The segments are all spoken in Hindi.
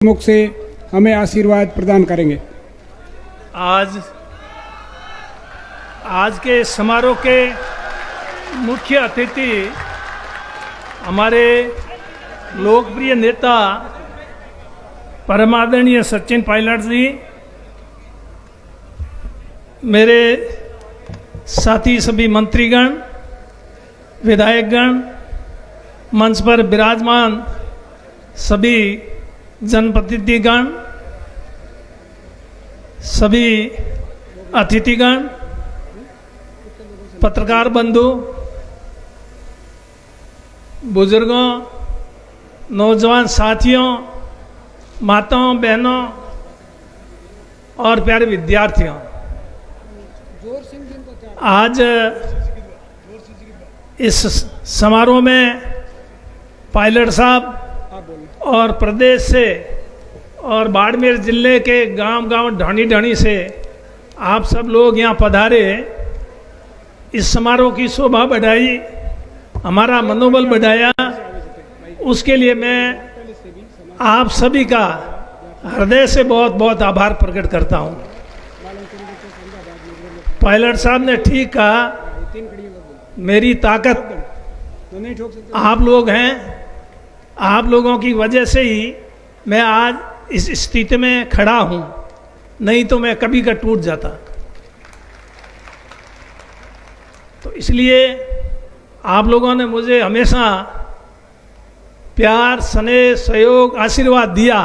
मुख से हमें आशीर्वाद प्रदान करेंगे। आज के समारोह के मुख्य अतिथि हमारे लोकप्रिय नेता परमादरणीय सचिन पायलट जी, मेरे साथी सभी मंत्रीगण, विधायकगण, मंच पर विराजमान सभी जनप्रतिनिधिगण, सभी अतिथिगण, पत्रकार बंधु, बुजुर्गों, नौजवान साथियों, माताओं, बहनों और प्यारे विद्यार्थियों, आज इस समारोह में पायलट साहब और प्रदेश से और बाड़मेर जिले के गांव-गांव, ढाणी-ढाणी से आप सब लोग यहाँ पधारे, इस समारोह की शोभा बढ़ाई, हमारा मनोबल बढ़ाया। उसके लिए मैं आप सभी का हृदय से बहुत बहुत आभार प्रकट करता हूँ। पायलट साहब ने ठीक कहा, मेरी ताकत आप लोग हैं। आप लोगों की वजह से ही मैं आज इस स्थिति में खड़ा हूँ, नहीं तो मैं कभी का टूट जाता। तो इसलिए आप लोगों ने मुझे हमेशा प्यार, स्नेह, सहयोग, आशीर्वाद दिया,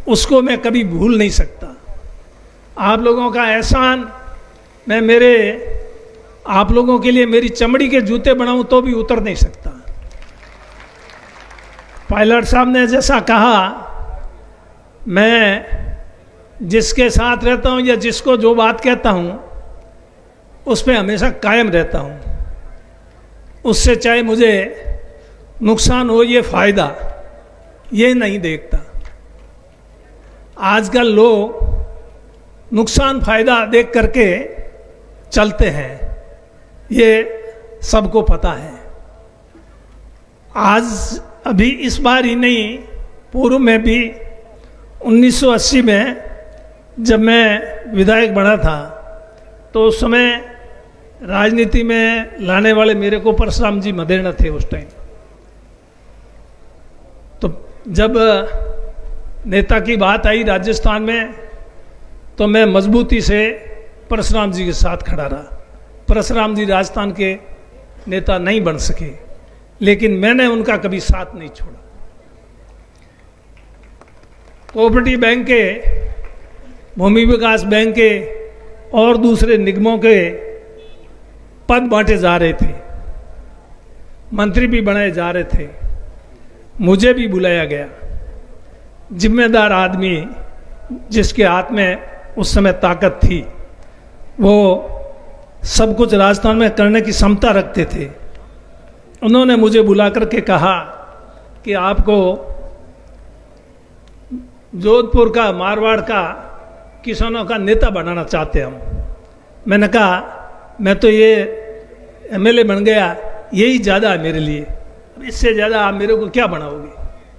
उसको मैं कभी भूल नहीं सकता। आप लोगों का एहसान आप लोगों के लिए मेरी चमड़ी के जूते बनाऊं तो भी उतर नहीं सकता। पायलट साहब ने जैसा कहा, मैं जिसके साथ रहता हूं या जिसको जो बात कहता हूं उस पर हमेशा कायम रहता हूं। उससे चाहे मुझे नुकसान हो या फायदा, ये नहीं देखता। आजकल लोग नुकसान फायदा देख करके चलते हैं, ये सबको पता है। आज अभी इस बार ही नहीं, पूर्व में भी 1980 में जब मैं विधायक बना था, तो उस समय राजनीति में लाने वाले मेरे को परशुराम जी मदेरणा थे उस टाइम। तो जब नेता की बात आई राजस्थान में, तो मैं मजबूती से परशुराम जी के साथ खड़ा रहा। परशुराम जी राजस्थान के नेता नहीं बन सके, लेकिन मैंने उनका कभी साथ नहीं छोड़ा। कोऑपरेटिव बैंक के, भूमि विकास बैंक के और दूसरे निगमों के पद बांटे जा रहे थे, मंत्री भी बनाए जा रहे थे, मुझे भी बुलाया गया। जिम्मेदार आदमी जिसके हाथ में उस समय ताकत थी, वो सब कुछ राजस्थान में करने की क्षमता रखते थे। उन्होंने मुझे बुला करके कहा कि आपको जोधपुर का, मारवाड़ का किसानों का नेता बनाना चाहते हम। मैंने कहा, मैं तो ये एमएलए बन गया, यही ज़्यादा है मेरे लिए। इससे ज़्यादा आप मेरे को क्या बनाओगे?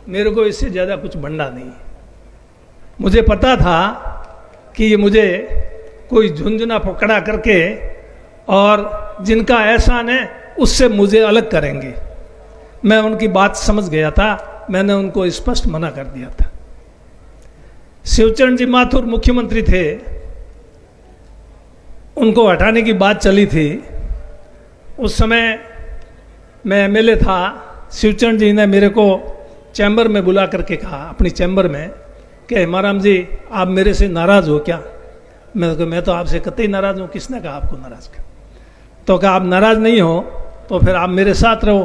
मेरे को इससे ज़्यादा कुछ बनना नहीं। मुझे पता था कि ये मुझे कोई झुंझुना पकड़ा करके और जिनका एहसान है उससे मुझे अलग करेंगे। मैं उनकी बात समझ गया था, मैंने उनको स्पष्ट मना कर दिया था। शिवचरण जी माथुर मुख्यमंत्री थे, उनको हटाने की बात चली थी। उस समय मैं एमएलए था। शिवचरण जी ने मेरे को चैम्बर में बुला करके कहा, अपनी चैम्बर में, कि हेमाराम जी आप मेरे से नाराज़ हो क्या? मैं तो आपसे कतई नाराज़ हूँ। किसने कहा आपको नाराज़ कर? तो कहा, आप नाराज़ नहीं हो तो फिर आप मेरे साथ रहो,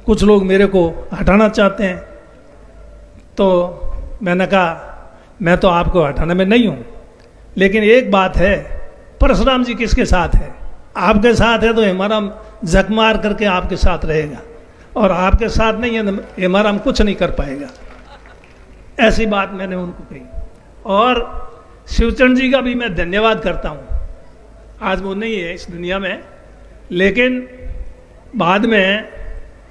कुछ लोग मेरे को हटाना चाहते हैं। तो मैंने कहा, मैं तो आपको हटाने में नहीं हूँ, लेकिन एक बात है, परशुराम जी किसके साथ है? आपके साथ है तो हेमाराम झक मार करके आपके साथ रहेगा, और आपके साथ नहीं है तो हेमाराम कुछ नहीं कर पाएगा। ऐसी बात मैंने उनको कही। और शिवचरण जी का भी मैं धन्यवाद करता हूँ। आज वो नहीं है इस दुनिया में, लेकिन बाद में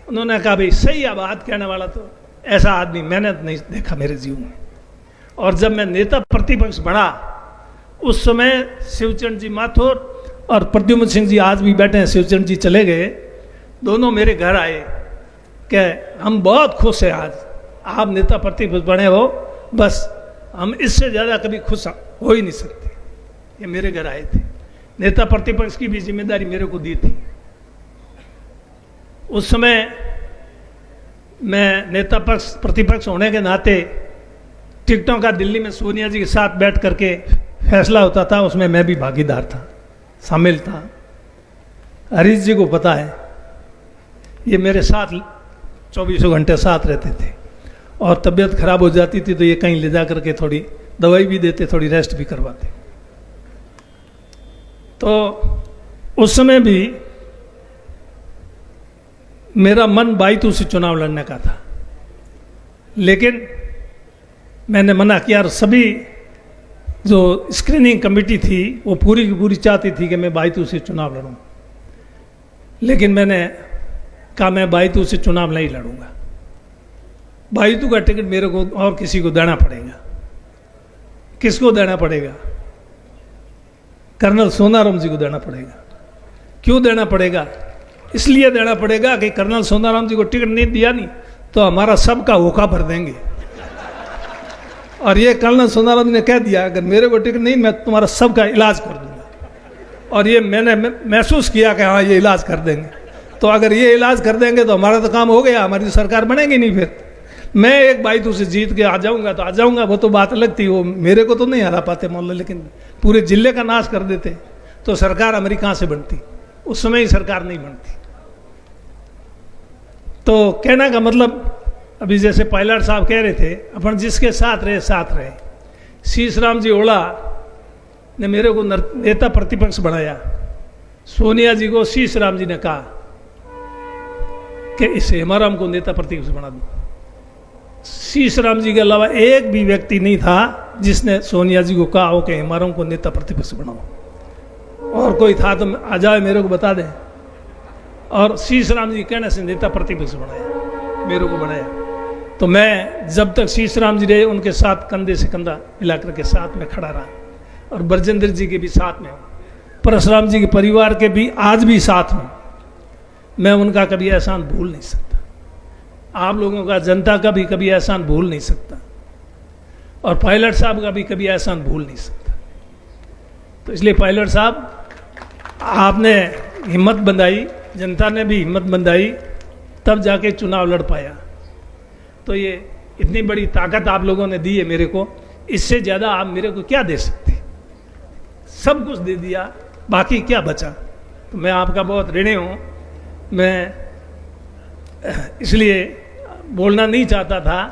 उन्होंने कहा, भाई सही है बात कहने वाला, तो ऐसा आदमी मैंने नहीं देखा मेरे जीवन में। और जब मैं नेता प्रतिपक्ष बना उस समय शिवचरण जी माथुर और प्रद्युम्न सिंह जी आज भी बैठे हैं, शिवचरण जी चले गए, दोनों मेरे घर आए कि हम बहुत खुश हैं आज आप नेता प्रतिपक्ष बने हो, बस हम इससे ज़्यादा कभी खुश हो ही नहीं सकते। ये मेरे घर आए थे, नेता प्रतिपक्ष की भी जिम्मेदारी मेरे को दी थी। उस समय मैं नेता प्रतिपक्ष होने के नाते टिकटों का दिल्ली में सोनिया जी के साथ बैठ करके फैसला होता था, उसमें मैं भी भागीदार था, शामिल था। हरीश जी को पता है, ये मेरे साथ 24 घंटे साथ रहते थे और तबीयत खराब हो जाती थी तो ये कहीं ले जा करके थोड़ी दवाई भी देते, थोड़ी रेस्ट भी करवाते। तो उस समय भी मेरा मन बाईतू से चुनाव लड़ने का था, लेकिन मैंने मना किया। और सभी जो स्क्रीनिंग कमेटी थी वो पूरी की पूरी चाहती थी कि मैं बाईतू से चुनाव लड़ूं, लेकिन मैंने कहा मैं बाईतू से चुनाव नहीं लड़ूंगा। बाईतू का टिकट मेरे को और किसी को देना पड़ेगा। किसको देना पड़ेगा? कर्नल सोनाराम जी को देना पड़ेगा। क्यों देना पड़ेगा? इसलिए देना पड़ेगा कि कर्नल सोनाराम जी को टिकट नहीं दिया नहीं तो हमारा सबका होका भर देंगे। और ये कर्नल सोनाराम जी ने कह दिया अगर मेरे को टिकट नहीं मैं तुम्हारा सबका इलाज कर दूंगा। और ये मैंने महसूस किया कि हाँ ये इलाज कर देंगे। तो अगर ये इलाज कर देंगे तो हमारा तो काम हो गया, हमारी तो सरकार बनेगी नहीं। फिर मैं एक बाईतू से जीत के आ जाऊंगा तो आ जाऊंगा, वो तो बात अलग थी। वो मेरे को तो नहीं हरा पाते मोहल्ले, लेकिन पूरे जिले का नाश कर देते तो सरकार हमारी कहाँ से बनती? उस समय ही सरकार नहीं बनती। तो कहने का मतलब अभी जैसे पायलट साहब कह रहे थे, अपन जिसके साथ रहे साथ रहे। शीशराम जी ओला ने मेरे को नेता प्रतिपक्ष बनाया। सोनिया जी को शीशराम जी ने कहा कि इस हेमाराम को नेता प्रतिपक्ष बना दो। शीशराम जी के अलावा एक भी व्यक्ति नहीं था जिसने सोनिया जी को कहा हो कि हेमाराम को नेता प्रतिपक्ष बनाओ। और कोई था तो आ जाए मेरे को बता दें। और शीशराम जी कहने से नेता प्रतिपक्ष बनाया, मेरे को बनाया। तो मैं जब तक शीशराम जी रहे उनके साथ कंधे से कंधा मिला करके साथ में खड़ा रहा। और ब्रजेंद्र जी के भी साथ में हूँ, परशुराम जी के परिवार के भी आज भी साथ हूँ। मैं उनका कभी एहसान भूल नहीं सकता, आप लोगों का, जनता का भी कभी एहसान भूल नहीं सकता, और पायलट साहब का भी कभी एहसान भूल नहीं सकता। तो इसलिए पायलट साहब आपने हिम्मत बंधाई, जनता ने भी हिम्मत बंधाई, तब जाके चुनाव लड़ पाया। तो ये इतनी बड़ी ताकत आप लोगों ने दी है मेरे को, इससे ज़्यादा आप मेरे को क्या दे सकते? सब कुछ दे दिया, बाकी क्या बचा? तो मैं आपका बहुत ऋणी हूँ। मैं इसलिए बोलना नहीं चाहता था,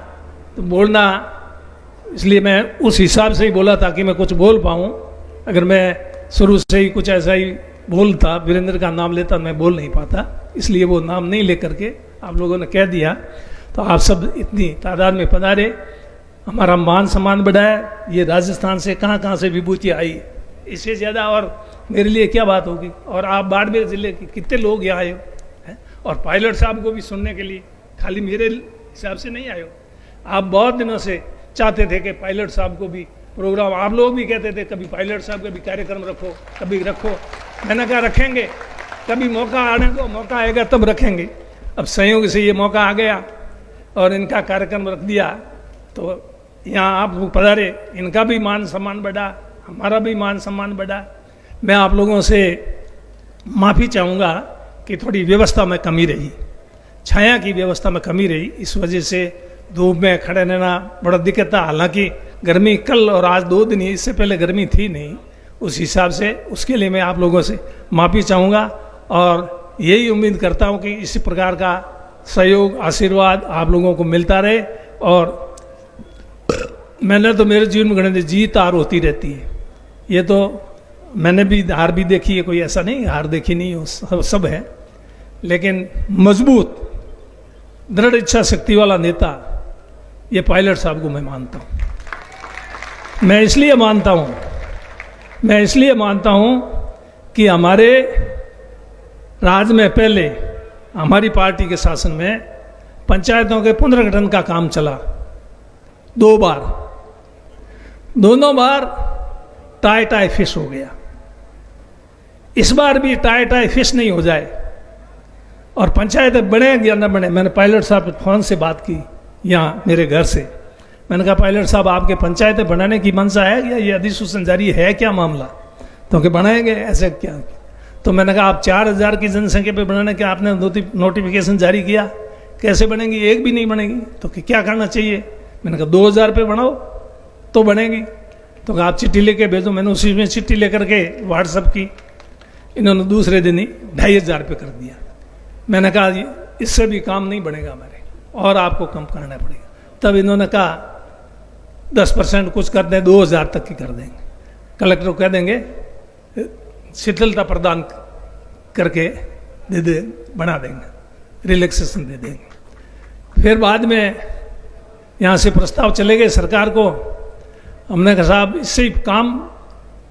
तो बोलना इसलिए मैं उस हिसाब से ही बोला ताकि मैं कुछ बोल पाऊँ। अगर मैं शुरू से ही कुछ ऐसा ही बोलता, वीरेंद्र का नाम लेता, मैं बोल नहीं पाता। इसलिए वो नाम नहीं लेकर के आप लोगों ने कह दिया। तो आप सब इतनी तादाद में पधारे, हमारा मान सम्मान बढ़ाया। ये राजस्थान से कहाँ से विभूति आई, इससे ज़्यादा और मेरे लिए क्या बात होगी। और आप बाड़मेर जिले के कितने लोग यहाँ आए हो, और पायलट साहब को भी सुनने के लिए, खाली मेरे हिसाब से नहीं आए हो। आप बहुत दिनों से चाहते थे कि पायलट साहब को भी प्रोग्राम, आप लोग भी कहते थे कभी पायलट साहब का भी कार्यक्रम रखो, कभी रखो। मैंने कहा रखेंगे, कभी मौका आने को, मौका आएगा तब रखेंगे। अब संयोग से ये मौका आ गया और इनका कार्यक्रम रख दिया, तो यहाँ आप लोग पधारे, इनका भी मान सम्मान बढ़ा, हमारा भी मान सम्मान बढ़ा। मैं आप लोगों से माफ़ी चाहूँगा कि थोड़ी व्यवस्था में कमी रही, छाया की व्यवस्था में कमी रही, इस वजह से धूप में खड़े रहना बड़ा दिक्कत था। हालांकि गर्मी कल और आज 2 दिन ही, इससे पहले गर्मी थी नहीं, उस हिसाब से उसके लिए मैं आप लोगों से माफ़ी चाहूँगा। और यही उम्मीद करता हूँ कि इसी प्रकार का सहयोग, आशीर्वाद आप लोगों को मिलता रहे। और मैंने तो मेरे जीवन में गणित जीत हार होती रहती है, ये तो मैंने भी हार भी देखी है, कोई ऐसा नहीं हार देखी नहीं हो, सब है। लेकिन मजबूत दृढ़ इच्छा शक्ति वाला नेता ये पायलट साहब को मैं मानता हूँ। मैं इसलिए मानता हूँ कि हमारे राज में पहले हमारी पार्टी के शासन में पंचायतों के पुनर्गठन का काम चला 2 बार। दोनों बार टाई टाई फिश हो गया। इस बार भी टाई टाई फिश नहीं हो जाए और पंचायतें बने या न बने। मैंने पायलट साहब के फ़ोन से बात की यहाँ मेरे घर से। मैंने कहा पायलट साहब आपके पंचायतें बनाने की मंशा है या ये अधिसूचना जारी है क्या मामला? तो कि बनाएंगे ऐसे क्या? तो मैंने कहा आप 4000 की जनसंख्या पे बनाने के आपने नोटिफिकेशन जारी किया, कैसे बनेगी? एक भी नहीं बनेगी। तो कि क्या करना चाहिए? मैंने कहा 2000 पे बनाओ तो बनेगी। तो कहा आप चिट्ठी लेके भेजो। मैंने उसी में चिट्ठी लेकर के व्हाट्सअप की, इन्होंने दूसरे दिन ही 2500 पे कर दिया। मैंने कहा इससे भी काम नहीं बनेगा हमारे, और आपको कम करना पड़ेगा। तब इन्होंने कहा 10% कुछ कर दें, 2000 तक की कर देंगे, कलेक्टर को कह देंगे शिथिलता प्रदान करके दे दे, बना देंगे, रिलैक्सेशन दे देंगे। फिर बाद में यहाँ से प्रस्ताव चले गए सरकार को। हमने कहा साहब इससे ही काम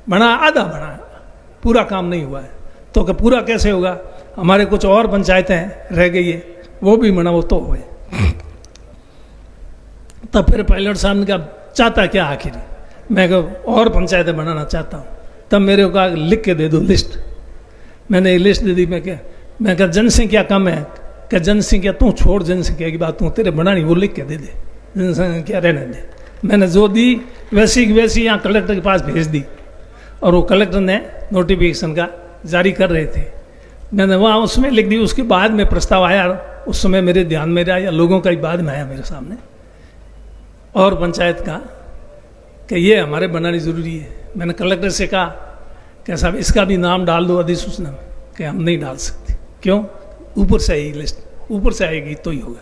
बना, आधा बना, पूरा काम नहीं हुआ है। तो कि पूरा कैसे होगा? हमारे कुछ और पंचायतें रह गई है, वो भी बनाओ तो होए। तब फिर पायलट साहब ने कहा चाहता क्या आखिर? मैं कहा और पंचायतें बनाना चाहता हूँ। तब मेरे को कहा लिख के दे दो लिस्ट। मैंने एक लिस्ट दे दी। मैं कहा जनसंख्या कम है, क्या जनसंख्या तू छोड़, जनसंख्या की बात तू तेरे बनानी, वो लिख के दे दे, जनसंख्या रहने दे। मैंने जो दी वैसी की वैसी यहाँ कलेक्टर के पास भेज दी, और वो कलेक्टर ने नोटिफिकेशन का जारी कर रहे थे। मैंने वहाँ उसमें लिख दी। उसके बाद में प्रस्ताव आया, उस समय मेरे ध्यान में आया, लोगों का ही बाद में आया मेरे सामने, और पंचायत का कि ये हमारे बनानी ज़रूरी है। मैंने कलेक्टर से कहा कि साहब इसका भी नाम डाल दो अधिसूचना में, कि हम नहीं डाल सकते। क्यों? ऊपर से आएगी लिस्ट, ऊपर से आएगी तो ही होगा।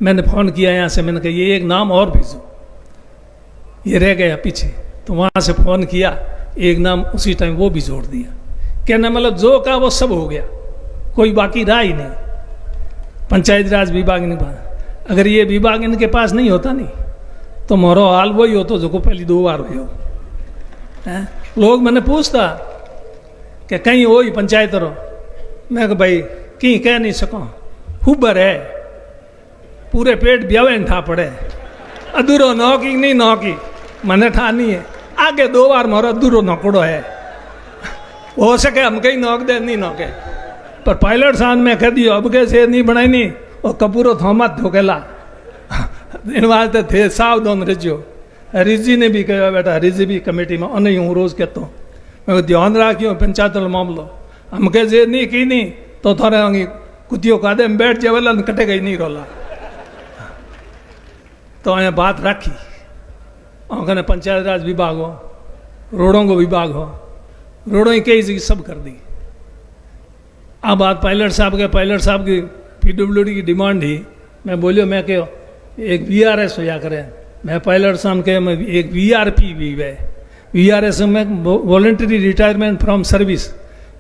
मैंने फ़ोन किया यहाँ से, मैंने कहा ये एक नाम और भेजो, ये रह गया पीछे। तो वहाँ से फ़ोन किया, एक नाम उसी टाइम वो भी जोड़ दिया। कहना मतलब जो कहा वो सब हो गया, कोई बाकी रहा ही नहीं। पंचायती राज विभाग ने पास, अगर ये विभाग इनके पास नहीं होता नहीं तो मोरो हाल वही हो तो जो को पहली 2 बार हो। लोग मैंने पूछता कि कहीं हो ही पंचायत रो, मैं कहा भाई कहीं कह नहीं सको, हुबर है, पूरे पेट ब्यावे ठा पड़े, अधूरो नौकी नहीं नौकी मैंने ठा नहीं है, आगे 2 बार मोरो अधूरो नौकड़ो है, हो सके हम कहीं नौक दे नहीं नौके। पर पायलट साहब में कह दियो अब कैसे नहीं बनाई नहीं, और कपूरो थोमत धोकेला इन वास्ते थे सावधान रहियो। रिजी ने भी कहा बेटा, रिजी भी कमेटी में नहीं हूँ रोज़ कहता हूँ, मैं ध्यान रखियो पंचायत मामलो, हम कह जे नहीं की नहीं तो थोड़े कुतियों का दे बैठ जाए वाला कटेगा ही नहीं रोला। तो अँ बात रखी, और पंचायत राज विभाग हो, रोडों को विभाग हो, रोडों ही कई जगह सब कर दी। अब बात पायलट साहब की PWD की डिमांड ही, मैं बोलियो मैं कहो एक VRS होया करे। मैं पायलट साहब के मैं एक VRP भी है, VRS में voluntary retirement from service,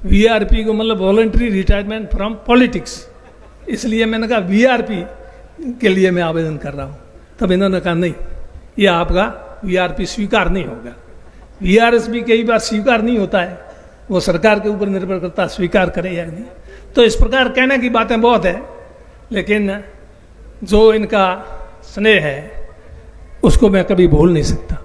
VRP को मतलब वॉलंटरी रिटायरमेंट फ्रॉम पॉलिटिक्स। इसलिए मैंने कहा VRP के लिए मैं आवेदन कर रहा हूँ। तब इन्होंने कहा नहीं, ये आपका VRP स्वीकार नहीं होगा। VRS भी कई बार स्वीकार नहीं होता है, वो सरकार के ऊपर निर्भर करता है स्वीकार करे या नहीं। तो इस प्रकार कहने की बातें बहुत है, लेकिन जो इनका स्नेह है उसको मैं कभी भूल नहीं सकता।